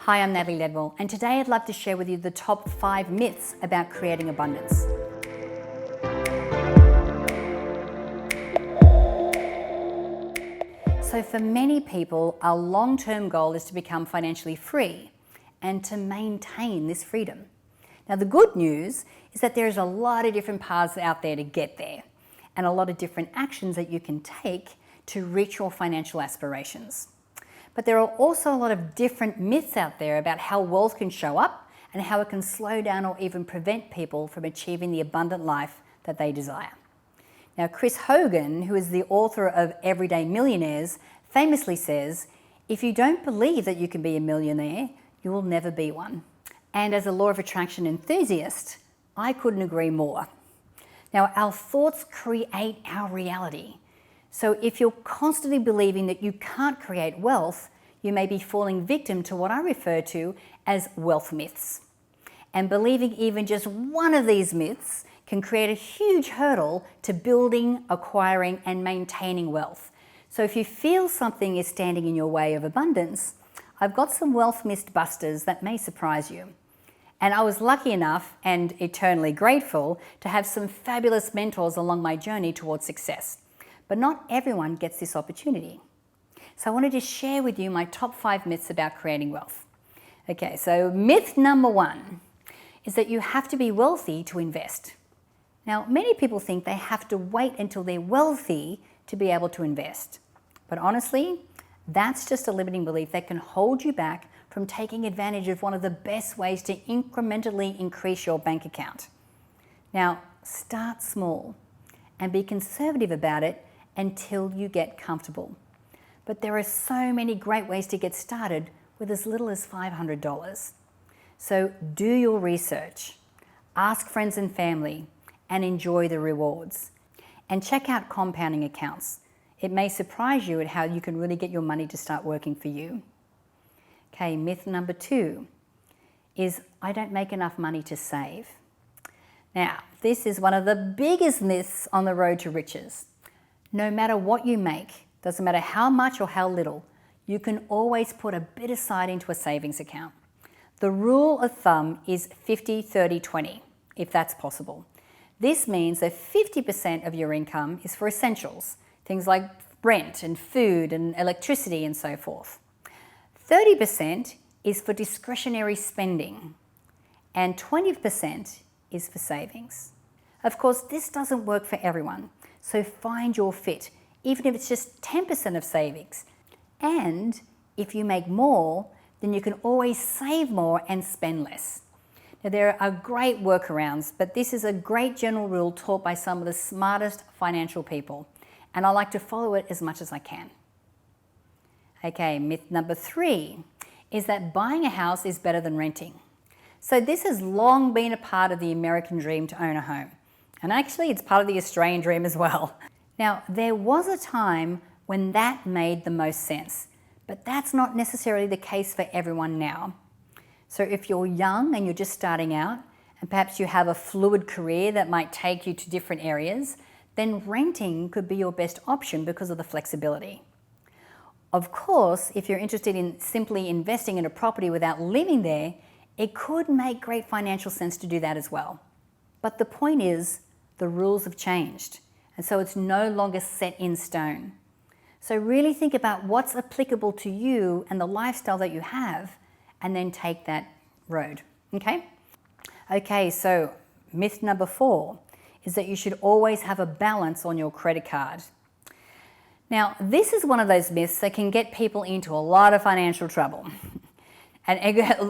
Hi, I'm Natalie Ledwell, and today I'd love to share with you the top 5 myths about creating abundance. So for many people, our long-term goal is to become financially free and to maintain this freedom. Now, the good news is that there's a lot of different paths out there to get there and a lot of different actions that you can take to reach your financial aspirations. But there are also a lot of different myths out there about how wealth can show up and how it can slow down or even prevent people from achieving the abundant life that they desire. Now, Chris Hogan, who is the author of Everyday Millionaires, famously says, if you don't believe that you can be a millionaire, you will never be one. And as a law of attraction enthusiast, I couldn't agree more. Now, our thoughts create our reality. So if you're constantly believing that you can't create wealth, you may be falling victim to what I refer to as wealth myths. And believing even just one of these myths can create a huge hurdle to building, acquiring, and maintaining wealth. So if you feel something is standing in your way of abundance, I've got some wealth myth busters that may surprise you. And I was lucky enough and eternally grateful to have some fabulous mentors along my journey towards success. But not everyone gets this opportunity. So I wanted to share with you my top 5 myths about creating wealth. Okay, so myth number 1 is that you have to be wealthy to invest. Now, many people think they have to wait until they're wealthy to be able to invest. But honestly, that's just a limiting belief that can hold you back from taking advantage of one of the best ways to incrementally increase your bank account. Now, start small and be conservative about it until you get comfortable. But there are so many great ways to get started with as little as $500. So do your research, ask friends and family, and enjoy the rewards. And check out compounding accounts. It may surprise you at how you can really get your money to start working for you. Okay, myth number 2 is I don't make enough money to save. Now, this is one of the biggest myths on the road to riches. No matter what you make, doesn't matter how much or how little, you can always put a bit aside into a savings account. The rule of thumb is 50-30-20, if that's possible. This means that 50% of your income is for essentials, things like rent and food and electricity and so forth. 30% is for discretionary spending, and 20% is for savings. Of course, this doesn't work for everyone, so find your fit, even if it's just 10% of savings. And if you make more, then you can always save more and spend less. Now, there are great workarounds, but this is a great general rule taught by some of the smartest financial people, and I like to follow it as much as I can. Okay, myth number 3 is that buying a house is better than renting. So this has long been a part of the American dream to own a home. And actually, it's part of the Australian dream as well. Now, there was a time when that made the most sense, but that's not necessarily the case for everyone now. So if you're young and you're just starting out, and perhaps you have a fluid career that might take you to different areas, then renting could be your best option because of the flexibility. Of course, if you're interested in simply investing in a property without living there, it could make great financial sense to do that as well. But the point is, the rules have changed, and so it's no longer set in stone. So really think about what's applicable to you and the lifestyle that you have, and then take that road, okay? Okay, so myth number 4 is that you should always have a balance on your credit card. Now, this is one of those myths that can get people into a lot of financial trouble and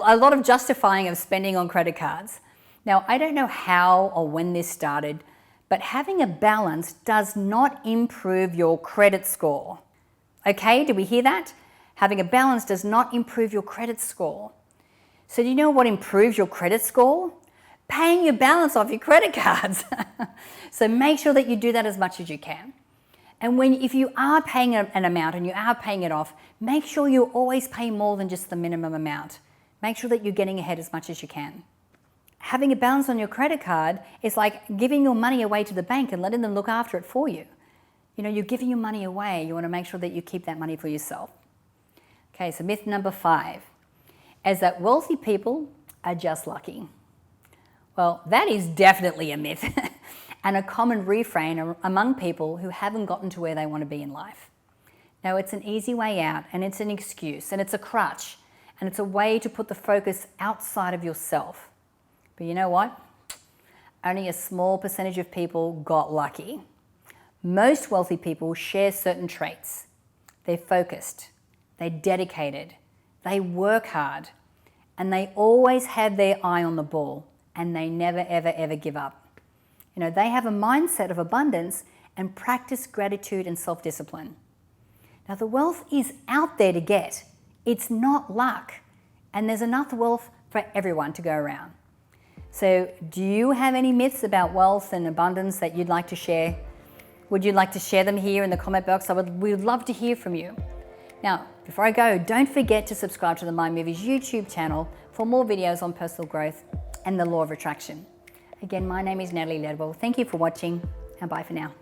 a lot of justifying of spending on credit cards. Now, I don't know how or when this started, but having a balance does not improve your credit score. Okay, did we hear that? Having a balance does not improve your credit score. So do you know what improves your credit score? Paying your balance off your credit cards. So make sure that you do that as much as you can. And if you are paying an amount and you are paying it off, make sure you always pay more than just the minimum amount. Make sure that you're getting ahead as much as you can. Having a balance on your credit card is like giving your money away to the bank and letting them look after it for you. You know, you're giving your money away. You want to make sure that you keep that money for yourself. Okay, so myth number 5. is that wealthy people are just lucky. Well, that is definitely a myth and a common refrain among people who haven't gotten to where they want to be in life. Now, it's an easy way out, and it's an excuse, and it's a crutch, and it's a way to put the focus outside of yourself. But you know what? Only a small percentage of people got lucky. Most wealthy people share certain traits. They're focused, they're dedicated, they work hard, and they always have their eye on the ball, and they never, ever, ever give up. You know, they have a mindset of abundance and practice gratitude and self-discipline. Now, the wealth is out there to get. It's not luck, and there's enough wealth for everyone to go around. So, do you have any myths about wealth and abundance that you'd like to share? Would you like to share them here in the comment box? We'd love to hear from you. Now, before I go, don't forget to subscribe to the Mind Movies YouTube channel for more videos on personal growth and the law of attraction. Again, my name is Natalie Ledwell. Thank you for watching, and bye for now.